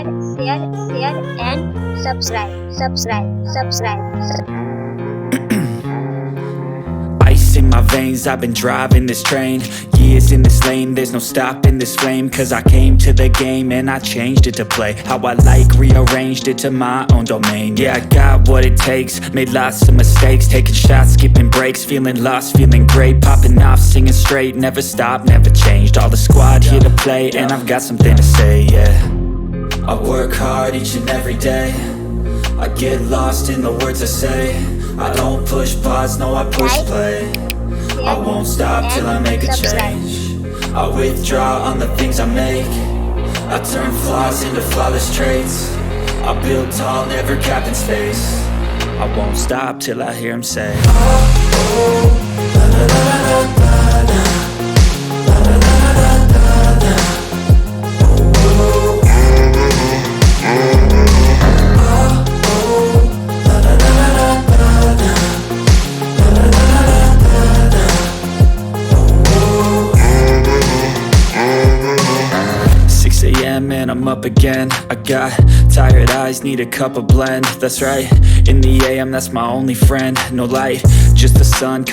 and subscribe. Ice in my veins, I've been driving this train. Years in this lane, there's no stopping this flame. Cause I came to the game and I changed it to play how I like, rearranged it to my own domain. Yeah, I got what it takes, made lots of mistakes, taking shots, skipping breaks, feeling lost, feeling great, popping off, singing straight, never stopped, never changed. All the squad here to play and I've got something to say, yeah. I work hard each and every day, I get lost in the words I say. I don't push pause, no I push play. I won't stop till I make a change. I withdraw on the things I make. I turn flaws into flawless traits. I build tall, never capped in space. I won't stop till I hear him say, oh, oh, la la la la la la, la la la la la la, oh, oh, oh, la la la la la la, la la la la la, oh, oh. 6 a.m. and I'm up again. I got tired eyes, need a cup of blend. That's right, in the AM, that's my only friend. No light, just the sun